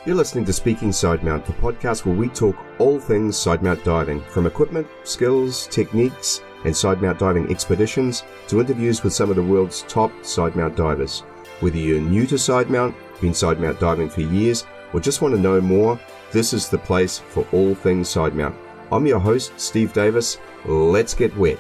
You're listening to Speaking Sidemount, the podcast where we talk all things sidemount diving, from equipment, skills, techniques, and sidemount diving expeditions to interviews with some of the world's top sidemount divers. Whether you're new to sidemount, been sidemount diving for years, or just want to know more, this is the place for all things sidemount. I'm your host, Steve Davis. Let's get wet.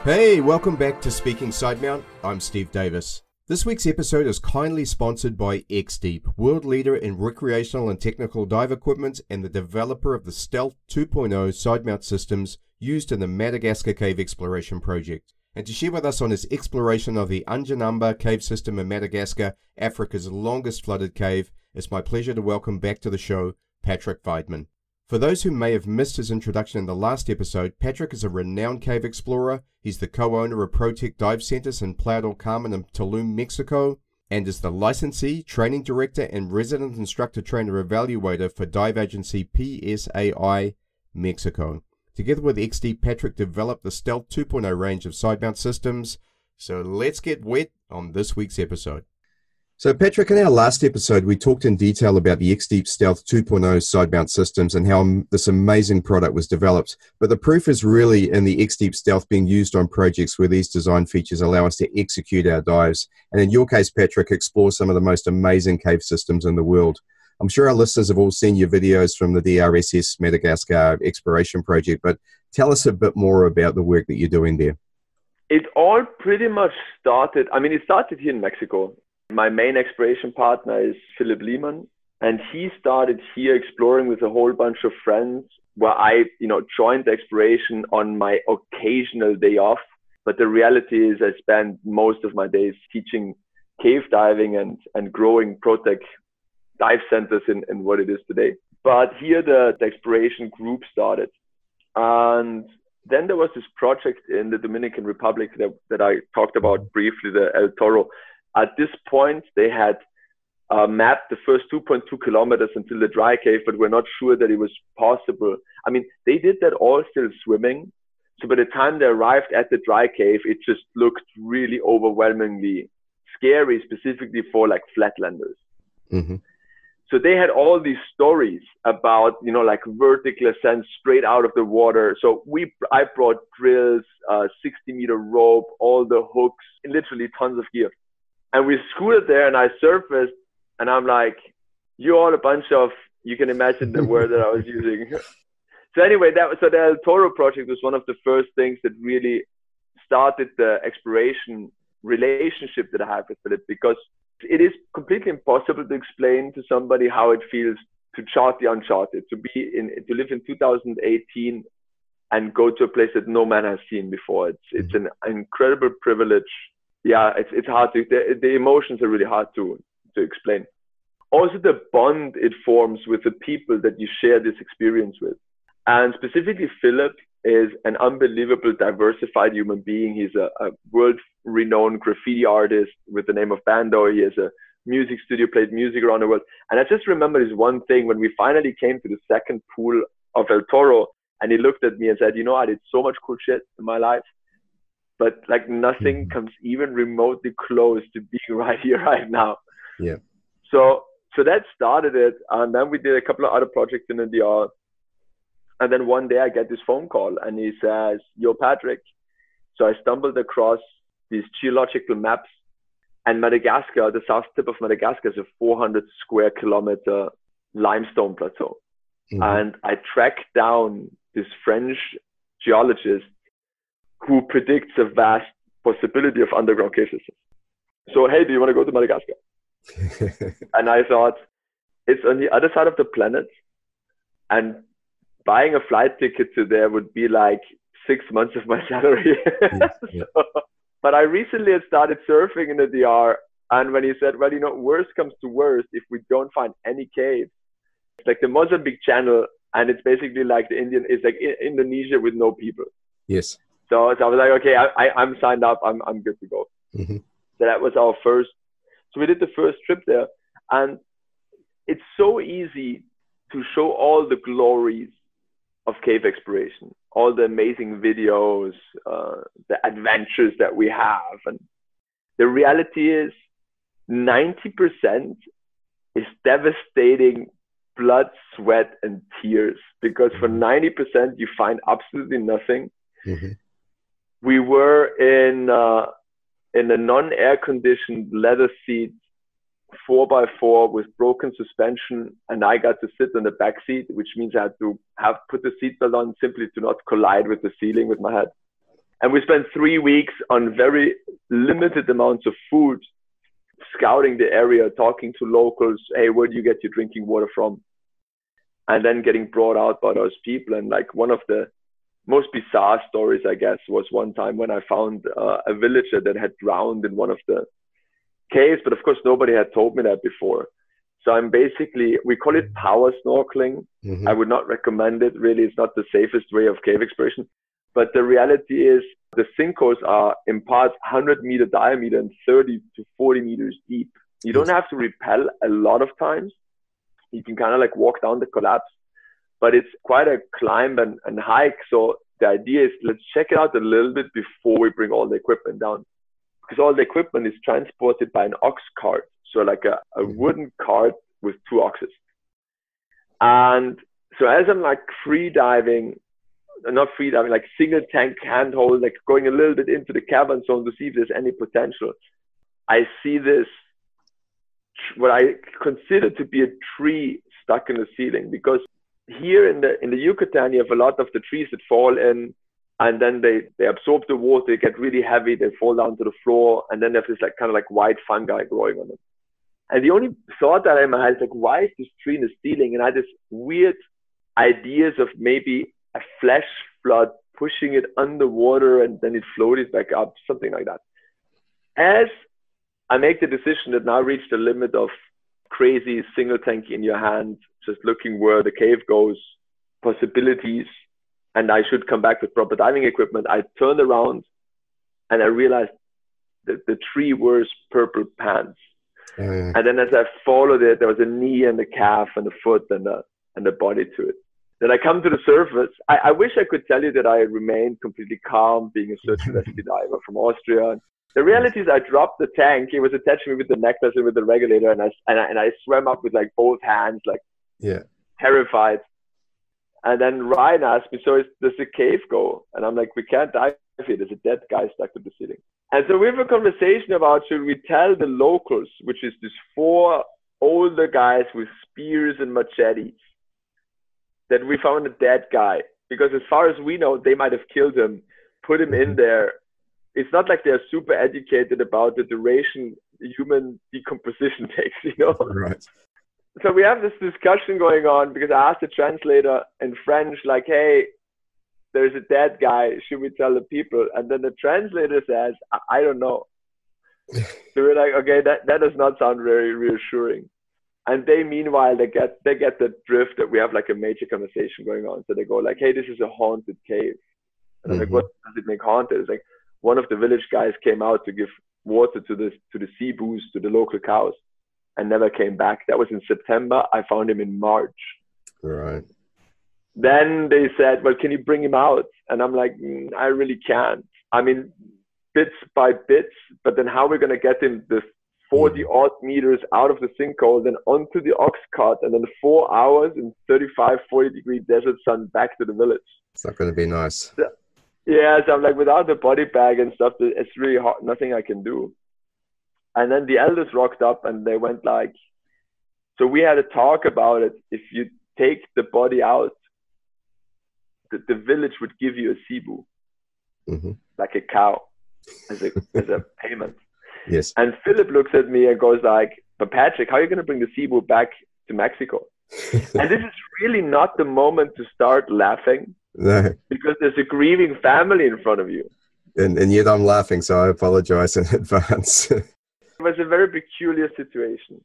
Hey, welcome back to Speaking Sidemount. I'm Steve Davis. This week's episode is kindly sponsored by XDEEP, world leader in recreational and technical dive equipment and the developer of the Stealth 2.0 sidemount systems used in the Madagascar cave exploration project. And to share with us on his exploration of the Anjanamba cave system in Madagascar, Africa's longest flooded cave, it's my pleasure to welcome back to the show, Patrick Widmann. For those who may have missed his introduction in the last episode, Patrick is a renowned cave explorer. He's the co-owner of ProTech Dive Centers in Playa del Carmen and Tulum, Mexico, and is the licensee, training director, and resident instructor trainer evaluator for dive agency PSAI Mexico. Together with XDEEP, Patrick developed the Stealth 2.0 range of sidemount systems. So let's get wet on this week's episode. So Patrick, in our last episode, we talked in detail about the XDEEP Stealth 2.0 sidemount systems and how this amazing product was developed. But the proof is really in the XDEEP Stealth being used on projects where these design features allow us to execute our dives. And in your case, Patrick, explore some of the most amazing cave systems in the world. I'm sure our listeners have all seen your videos from the DRSS Madagascar exploration project, but tell us a bit more about the work that you're doing there. It all pretty much started, it started here in Mexico. My main exploration partner is Phillip Lehman, and he started here exploring with a whole bunch of friends where I, joined the exploration on my occasional day off. But the reality is I spend most of my days teaching cave diving and growing ProTech dive centers in what it is today. But here the exploration group started. And then there was this project in the Dominican Republic that I talked about briefly, the El Toro. At this point, they had mapped the first 2.2 kilometers until the dry cave, but we're not sure that it was possible. They did that all still swimming. So by the time they arrived at the dry cave, it just looked really overwhelmingly scary, specifically for like flatlanders. Mm-hmm. So they had all these stories about, vertical ascent straight out of the water. So I brought drills, 60-meter rope, all the hooks, literally tons of gear. And we scooted there and I surfaced and I'm like, you're all a bunch of, you can imagine the word that I was using. So anyway, the El Toro project was one of the first things that really started the exploration relationship that I have with Phillip, because it is completely impossible to explain to somebody how it feels to chart the uncharted, to live in 2018 and go to a place that no man has seen before. It's an incredible privilege. Yeah, it's hard to, the emotions are really hard to explain. Also the bond it forms with the people that you share this experience with. And specifically Phillip is an unbelievable diversified human being. He's a world-renowned graffiti artist with the name of Bando. He has a music studio, played music around the world. And I just remember this one thing when we finally came to the second pool of El Toro, and he looked at me and said, I did so much cool shit in my life, but like nothing comes even remotely close to being right here, right now. Yeah. So that started it. And then we did a couple of other projects in the DR. And then one day I get this phone call and he says, yo, Patrick. So I stumbled across these geological maps, and Madagascar, the south tip of Madagascar, is a 400 square kilometer limestone plateau. Mm-hmm. And I tracked down this French geologist who predicts a vast possibility of underground cave systems. So, hey, do you want to go to Madagascar? And I thought, it's on the other side of the planet, and buying a flight ticket to there would be like 6 months of my salary. Yeah. But I recently had started surfing in the DR, and when he said, well, worst comes to worst, if we don't find any caves, it's like the Mozambique Channel, and it's basically like it's like Indonesia with no people. Yes. So I was like, okay, I'm signed up. I'm good to go. Mm-hmm. So that was our first. So we did the first trip there, and it's so easy to show all the glories of cave exploration, all the amazing videos, the adventures that we have. And the reality is 90% is devastating blood, sweat, and tears, because for 90% you find absolutely nothing. Mm-hmm. We were in a non-air conditioned leather seat 4x4 with broken suspension, and I got to sit in the back seat, which means I had to put the seatbelt on simply to not collide with the ceiling with my head. And we spent 3 weeks on very limited amounts of food, scouting the area, talking to locals. Hey, where do you get your drinking water from? And then getting brought out by those people. And like one of the most bizarre stories, I guess, was one time when I found a villager that had drowned in one of the caves, but of course nobody had told me that before. So I'm basically, we call it power snorkeling. Mm-hmm. I would not recommend it. Really, it's not the safest way of cave exploration. But the reality is the sinkholes are in parts 100-meter diameter and 30 to 40 meters deep. You don't have to rappel a lot of times. You can kind of like walk down the collapse, but it's quite a climb and hike. So the idea is, let's check it out a little bit before we bring all the equipment down, because all the equipment is transported by an ox cart. So like a wooden cart with 2 oxes. And so as I'm like like single tank handhold, like going a little bit into the cavern zone to see if there's any potential, I see this, what I consider to be a tree stuck in the ceiling, because here in the Yucatan, you have a lot of the trees that fall in, and then they absorb the water, they get really heavy, they fall down to the floor, and then there's this like kind of like white fungi growing on them. And the only thought that I had in my head is like, why is this tree in the ceiling? And I had this weird ideas of maybe a flash flood pushing it underwater and then it floated back up, something like that. As I make the decision that now reached the limit of crazy single tank in your hand, just looking where the cave goes, possibilities, and I should come back with proper diving equipment, I turned around and I realized that the tree wears purple pants. And then as I followed it, there was a knee and a calf and a foot and a body to it. Then I come to the surface. I wish I could tell you that I remained completely calm, being a search and rescue diver from Austria. The reality is I dropped the tank. It was attaching me with the necklace and with the regulator, and I swam up with like both hands, like terrified. And then Ryan asked me, so does the cave go? And I'm like, we can't dive here. There's a dead guy stuck to the ceiling. And so we have a conversation about, should we tell the locals, which is these 4 older guys with spears and machetes, that we found a dead guy? Because as far as we know, they might have killed him, put him in there. It's not like they're super educated about the duration human decomposition takes, you know? Right. So we have this discussion going on, because I asked the translator in French, like, hey, there's a dead guy, should we tell the people? And then the translator says, I don't know. So we're like, okay, that does not sound very reassuring. And they, meanwhile, they get the drift that we have like a major conversation going on. So they go like, hey, this is a haunted cave. And I'm like, what does it make haunted? It's like, one of the village guys came out to give water to the zebu's, to the local cows, and never came back. That was in September. I found him in March. Right. Then they said, well, can you bring him out? And I'm like, I really can't. I mean, bits by bits, but then how are we going to get him the 40 odd meters out of the sinkhole, then onto the ox cart, and then 4 hours in 35, 40 degree desert sun back to the village? It's not going to be nice. So I'm like, without the body bag and stuff, it's really hard, nothing I can do. And then the elders rocked up and they went like, so we had a talk about it. If you take the body out, the village would give you a zebu, like a cow, as a payment. Yes. And Philip looks at me and goes like, but Patrick, how are you going to bring the zebu back to Mexico? And this is really not the moment to start laughing. No. Because there's a grieving family in front of you. And yet I'm laughing, so I apologize in advance. It was a very peculiar situation.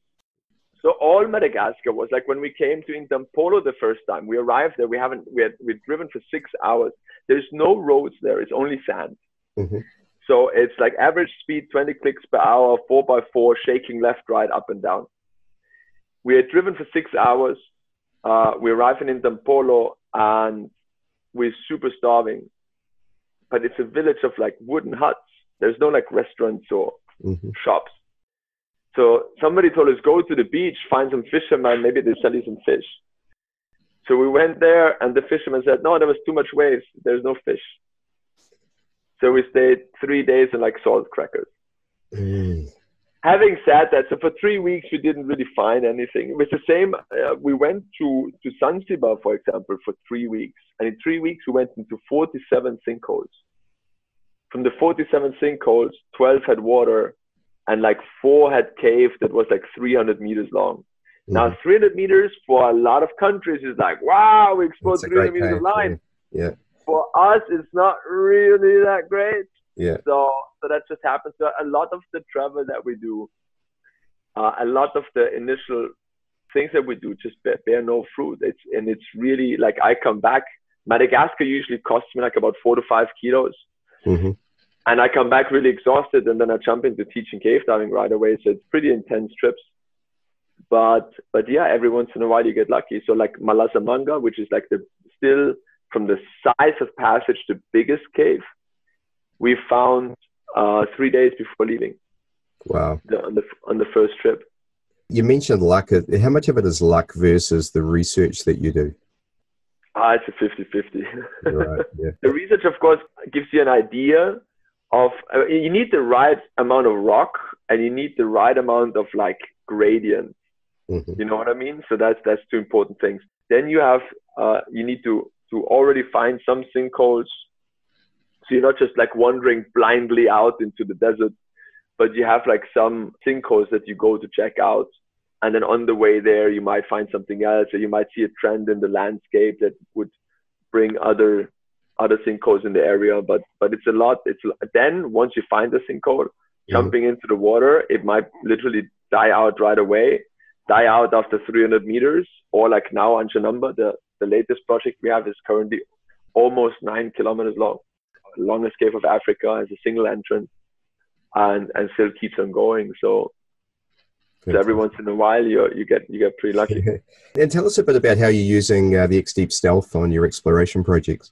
So all Madagascar was like, when we came to Intampolo the first time, we arrived there, we'd driven for 6 hours. There's no roads there, it's only sand. So it's like average speed, 20 clicks per hour, 4x4, shaking left, right, up and down. We had driven for 6 hours. We arrived in Intampolo and we're super starving. But it's a village of like wooden huts. There's no like restaurants or shops. So somebody told us, go to the beach, find some fishermen, maybe they sell you some fish. So we went there, and the fisherman said, no, there was too much waves. There's no fish. So we stayed 3 days in like salt crackers. Having said that, so for 3 weeks, we didn't really find anything. It was the same. We went to Zanzibar, for example, for 3 weeks. And in 3 weeks, we went into 47 sinkholes. From the 47 sinkholes, 12 had water, and like 4 had cave that was like 300 meters long. Now, 300 meters for a lot of countries is like, wow, we explored 300 meters of line. Yeah. For us, it's not really that great. Yeah. So that just happens. So a lot of the travel that we do, a lot of the initial things that we do just bear no fruit. It's really like, I come back. Madagascar usually costs me like about 4 to 5 kilos. And I come back really exhausted, and then I jump into teaching cave diving right away. So it's pretty intense trips. But yeah, every once in a while you get lucky. So like Malasamanga, which is like still from the size of passage, the biggest cave, we found 3 days before leaving. Wow. On the first trip. You mentioned luck. How much of it is luck versus the research that you do? It's a 50-50. Right, yeah. The research, of course, gives you an idea of, you need the right amount of rock, and you need the right amount of like gradient. You know what I mean? So that's 2 important things. Then you have, you need to already find some sinkholes. So you're not just like wandering blindly out into the desert, but you have like some sinkholes that you go to check out. And then on the way there, you might find something else, or you might see a trend in the landscape that would bring other sinkholes in the area. But it's a lot. Then once you find the sinkhole, jumping into the water, it might literally die out right away, die out after 300 meters, or like now Anchanamba, the latest project we have is currently almost 9 kilometers long. Longest cave of Africa, has a single entrance, and still keeps on going. So every once in a while you get pretty lucky. And tell us a bit about how you're using the XDEEP Stealth on your exploration projects.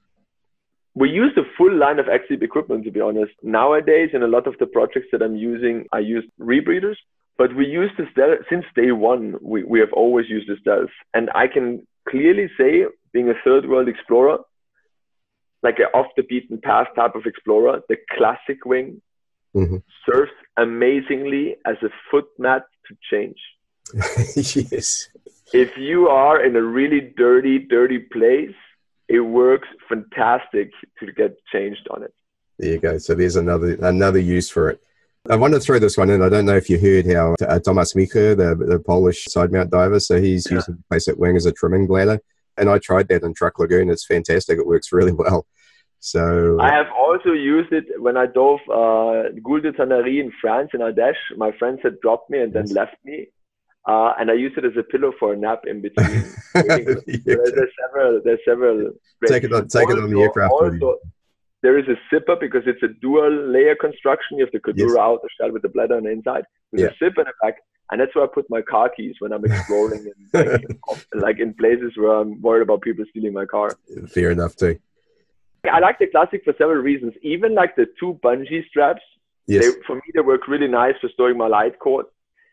We use the full line of XDEEP equipment, to be honest. Nowadays, in a lot of the projects that I'm using, I use rebreathers, but we use the stealth since day one. We have always used the stealth, and I can clearly say, being a third world explorer, like an off the beaten path type of explorer, the classic wing serves amazingly as a foot mat to change. Yes. If you are in a really dirty place, it works fantastic to get changed on it. There you go. So there's another use for it. I want to throw this one in. I don't know if you heard how Tomasz Micha, the Polish side mount diver, so he's using the basic wing as a trimming bladder. And I tried that in Truck Lagoon. It's fantastic. It works really well. So I have also used it when I dove Goule de Tannerie in France, in Ardèche. My friends had dropped me and then left me. And I used it as a pillow for a nap in between. There's several. Take it on the aircraft. Also, there is a zipper because it's a dual layer construction. You have the Kadura outer shell with the bladder on the inside, with a zip in the back. And that's where I put my car keys when I'm exploring in, like in places where I'm worried about people stealing my car. Fair enough too. I like the Classic for several reasons. Even like the 2 bungee straps, for me, they work really nice for storing my light cord.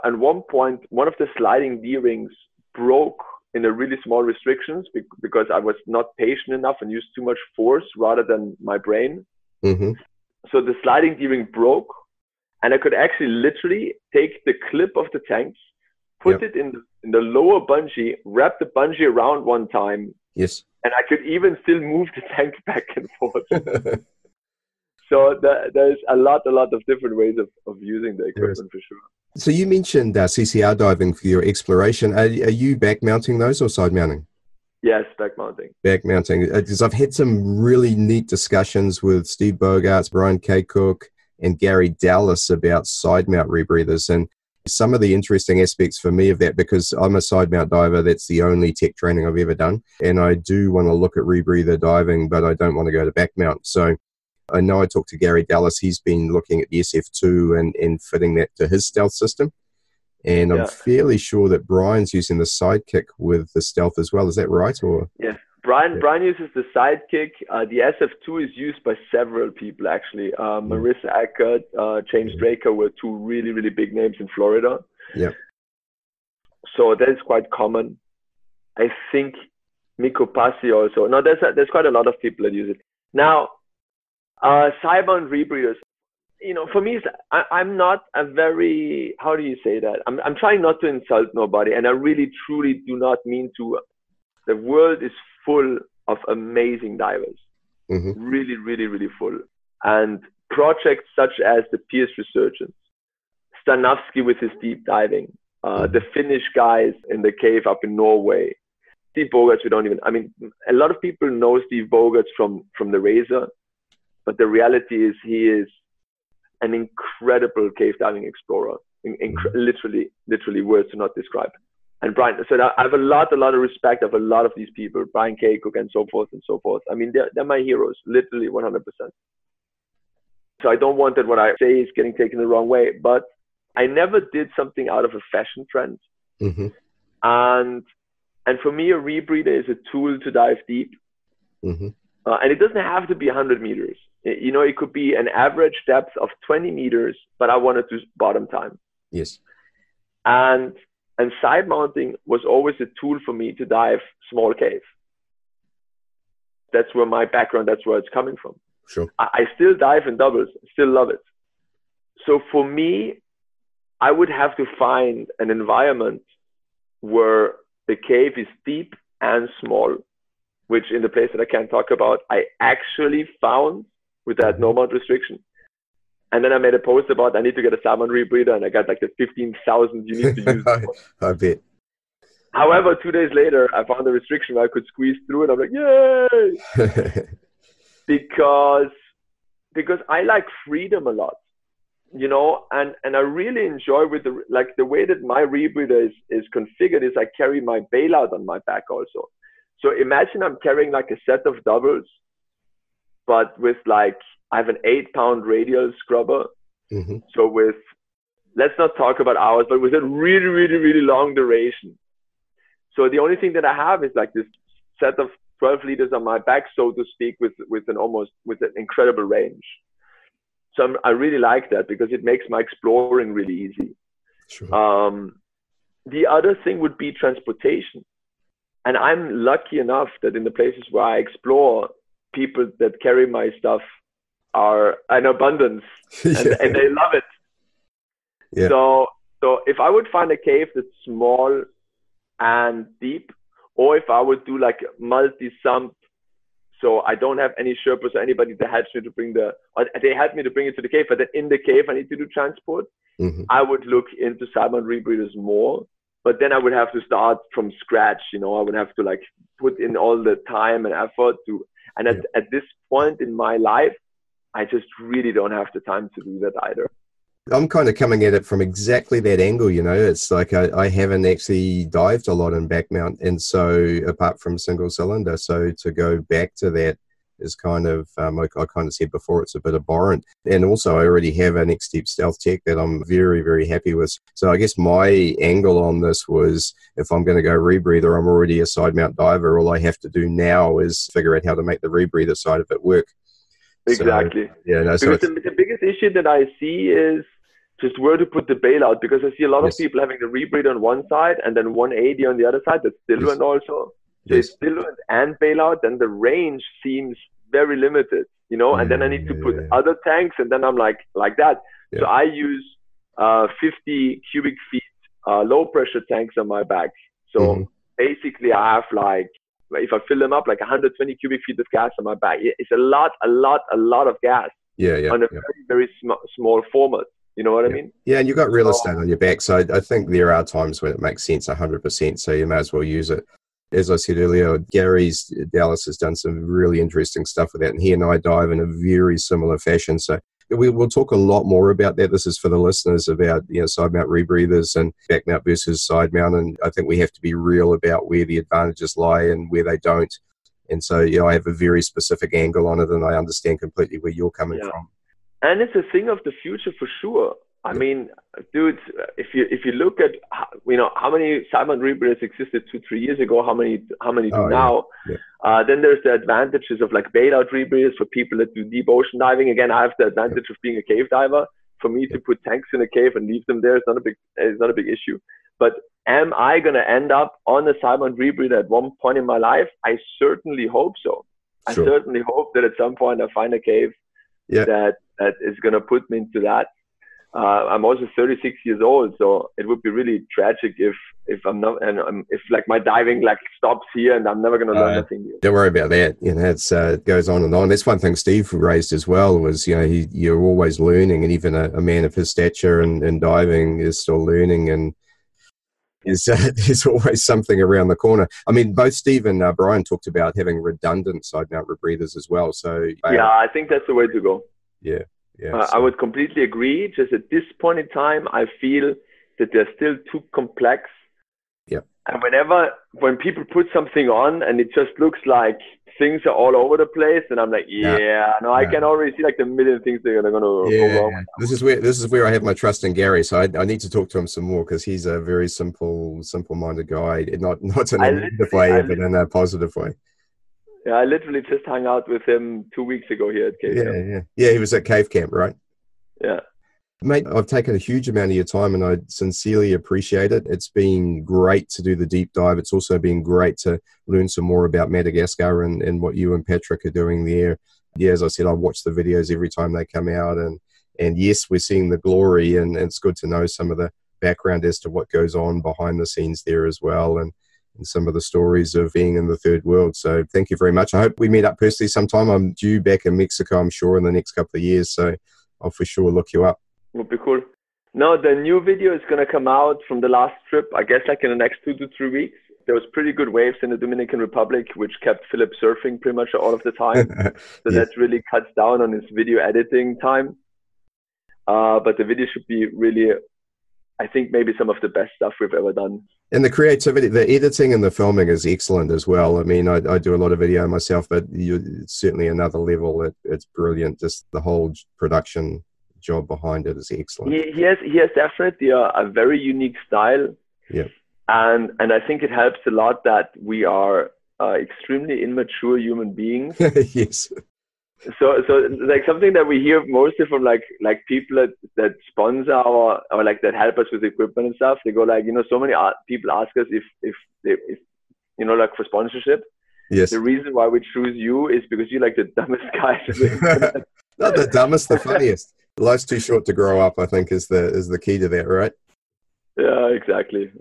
At one point, one of the sliding D-rings broke in a really small restrictions because I was not patient enough and used too much force rather than my brain. So the sliding D-ring broke. And I could actually literally take the clip of the tanks, put it in the lower bungee, wrap the bungee around one time. Yes. And I could even still move the tank back and forth. So there's a lot of different ways of using the equipment for sure. So you mentioned CCR diving for your exploration. Are you back mounting those or side mounting? Yes, back mounting. Back mounting. Because I've had some really neat discussions with Steve Bogarts, Brian K. Cook, and Gary Dallas about side mount rebreathers. And some of the interesting aspects for me of that, because I'm a side mount diver, that's the only tech training I've ever done. And I do want to look at rebreather diving, but I don't want to go to back mount. So I know I talked to Gary Dallas. He's been looking at the SF2 and fitting that to his stealth system. And I'm fairly sure that Brian's using the Sidekick with the stealth as well. Is that right? Or Brian uses the Sidekick. The SF2 is used by several people, actually. Marissa Eckert, James Draker were 2 really, really big names in Florida. Yeah. So that is quite common. I think Mikko Passi also. No, there's quite a lot of people that use it. Now, Sidemount rebreathers, for me, I'm not a very, how do you say that? I'm trying not to insult nobody, and I really, truly do not mean to. The world is full of amazing divers. Really, really, really full. And projects such as the Pierce Resurgence, Stanowski with his deep diving, the Finnish guys in the cave up in Norway, Steve Bogarts, a lot of people know Steve Bogarts from the Razor, but the reality is he is an incredible cave diving explorer, literally words to not describe. And Brian, so I have a lot of respect of a lot of these people, Brian Kaycook and so forth and so forth. I mean, they're my heroes, literally 100%. So I don't want that what I say is getting taken the wrong way, but I never did something out of a fashion trend. And for me, a rebreather is a tool to dive deep. And it doesn't have to be 100 meters. It could be an average depth of 20 meters, but I wanted to bottom time. Yes. And side mounting was always a tool for me to dive small cave. That's where my background, that's where it's coming from. Sure. I still dive in doubles, still love it. So for me, I would have to find an environment where the cave is deep and small, which in the place that I can't talk about, I actually found with that no mount restriction. And then I made a post about I need to get a salmon rebreather, and I got like the 15,000 you need to use. I bet. However, 2 days later, I found a restriction where I could squeeze through it. I'm like, yay! because I like freedom a lot, and I really enjoy with the way that my rebreather is configured is I carry my bailout on my back also. So imagine I'm carrying like a set of doubles, but with like, I have an 8-pound radial scrubber. So let's not talk about hours, but with a really, really, really long duration. So the only thing that I have is like this set of 12 liters on my back, so to speak, with an incredible range. So I really like that because it makes my exploring really easy. Sure. The other thing would be transportation. And I'm lucky enough that in the places where I explore, people that carry my stuff are in abundance and they love it. Yeah. So if I would find a cave that's small and deep, or if I would do like multi-sump, so I don't have any Sherpas or anybody that helps me to bring they help me to bring it to the cave, but then in the cave I need to do transport, I would look into Sidemount rebreathers more. But then I would have to start from scratch, I would have to like put in all the time and effort at this point in my life, I just really don't have the time to do that either. I'm kind of coming at it from exactly that angle, It's like I haven't actually dived a lot in back mount, and so apart from single cylinder, so to go back to that is kind of, like I kind of said before, it's a bit abhorrent. And also I already have an XDEEP Stealth Tech that I'm very, very happy with. So I guess my angle on this was, if I'm going to go rebreather, I'm already a side mount diver. All I have to do now is figure out how to make the rebreather side of it work. Exactly. So, the biggest issue that I see is just where to put the bailout, because I see a lot of people having the rebreather on one side and then 180 on the other side. That's diluent also. So it's diluent and bailout, then the range seems very limited, and then I need to put other tanks, and then I'm like that. So I use 50 cubic feet low pressure tanks on my back. So basically I have like, if I fill them up, like 120 cubic feet of gas on my back. It's a lot of gas on a very, very small format. You know what I mean? Yeah, and you've got real estate on your back. So I think there are times when it makes sense 100%. So you may as well use it. As I said earlier, Gary's Dallas has done some really interesting stuff with that. And he and I dive in a very similar fashion. So we'll talk a lot more about that. This is for the listeners about, side mount rebreathers and back mount versus side mount. And I think we have to be real about where the advantages lie and where they don't. And so, I have a very specific angle on it, and I understand completely where you're coming from. And it's a thing of the future for sure. I mean, dude, if you look at how many side mount rebreathers existed 2-3 years ago, how many do now? Then there's the advantages of like bailout rebreathers for people that do deep ocean diving. Again, I have the advantage of being a cave diver, For me to put tanks in a cave and leave them there is not a big issue. But am I going to end up on a Sidemount rebreather at one point in my life? I certainly hope so. Sure. I certainly hope that at some point I find a cave that is going to put me into that. I'm also 36 years old, so it would be really tragic if I'm not, and if like my diving like stops here and I'm never going to learn nothing new. Don't worry about that. You know, it goes on and on. That's one thing Steve raised as well, was, you know, you're always learning, and even a man of his stature and diving is still learning, and there's always something around the corner. I mean, both Steve and Brian talked about having redundant side mount rebreathers as well. So yeah, I think that's the way to go. Yeah. I would completely agree. Just at this point in time, I feel that they're still too complex. Yeah. And when people put something on and it just looks like things are all over the place, and I'm like, I can already see like the million things that are going to go wrong. This is where I have my trust in Gary. So I need to talk to him some more, because he's a very simple-minded guy, not in a negative way, but in a positive way. Yeah, I literally just hung out with him 2 weeks ago here at Cave Camp. Yeah, he was at Cave Camp, right? Yeah. Mate, I've taken a huge amount of your time, and I sincerely appreciate it. It's been great to do the deep dive. It's also been great to learn some more about Madagascar and what you and Patrick are doing there. Yeah, as I said, I watch the videos every time they come out, and yes, we're seeing the glory, and it's good to know some of the background as to what goes on behind the scenes there as well, and some of the stories of being in the third world. So thank you very much. I hope we meet up personally sometime. I'm due back in Mexico, I'm sure, in the next couple of years, so I'll for sure look you up. Would be cool. No, the new video is going to come out from the last trip, I guess like in the next 2 to 3 weeks. There was pretty good waves in the Dominican Republic, which kept Phillip surfing pretty much all of the time. So that really cuts down on his video editing time. But the video should be really, I think, maybe some of the best stuff we've ever done. And the creativity, the editing and the filming is excellent as well. I mean, I do a lot of video myself, but it's certainly another level. It's brilliant. Just the whole production job behind it is excellent. He has definitely a very unique style. Yeah. And I think it helps a lot that we are extremely immature human beings. Yes. So like something that we hear mostly from like people that sponsor or like that help us with equipment and stuff. They go like, you know, so many people ask us if you know, like for sponsorship. Yes. The reason why we choose you is because you're like the dumbest guy. Not the dumbest, the funniest. Life's too short to grow up, I think, is the key to that, right? Yeah, exactly.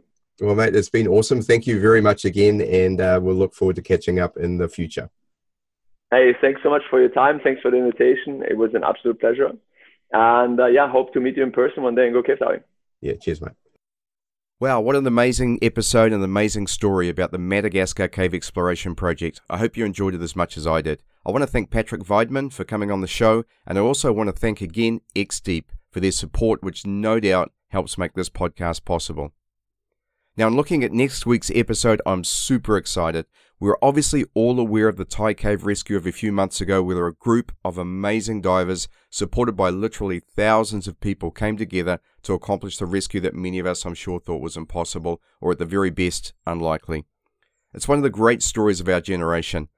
Well, mate, it's been awesome. Thank you very much again, and we'll look forward to catching up in the future. Hey, thanks so much for your time. Thanks for the invitation. It was an absolute pleasure. And hope to meet you in person one day and go cave diving. Yeah, cheers, mate. Wow, what an amazing episode and amazing story about the Madagascar Cave Exploration Project. I hope you enjoyed it as much as I did. I want to thank Patrick Widmann for coming on the show, and I also want to thank again XDEEP for their support, which no doubt helps make this podcast possible. Now, in looking at next week's episode, I'm super excited. We're obviously all aware of the Thai cave rescue of a few months ago, where a group of amazing divers, supported by literally thousands of people, came together to accomplish the rescue that many of us, I'm sure, thought was impossible, or at the very best, unlikely. It's one of the great stories of our generation.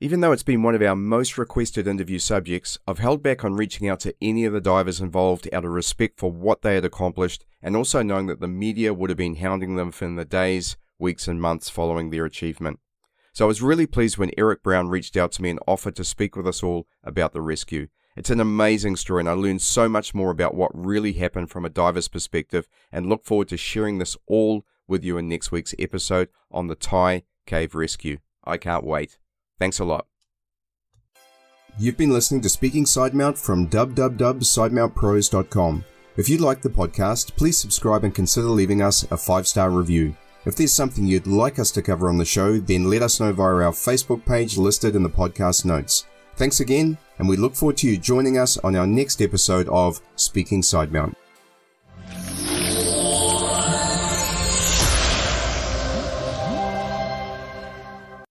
Even though it's been one of our most requested interview subjects, I've held back on reaching out to any of the divers involved out of respect for what they had accomplished, and also knowing that the media would have been hounding them for the days, weeks and months following their achievement. So I was really pleased when Eric Brown reached out to me and offered to speak with us all about the rescue. It's an amazing story, and I learned so much more about what really happened from a diver's perspective, and look forward to sharing this all with you in next week's episode on the Thai Cave Rescue. I can't wait. Thanks a lot. You've been listening to Speaking Sidemount from www.sidemountpros.com. If you like the podcast, please subscribe and consider leaving us a 5-star review. If there's something you'd like us to cover on the show, then let us know via our Facebook page listed in the podcast notes. Thanks again, and we look forward to you joining us on our next episode of Speaking Sidemount.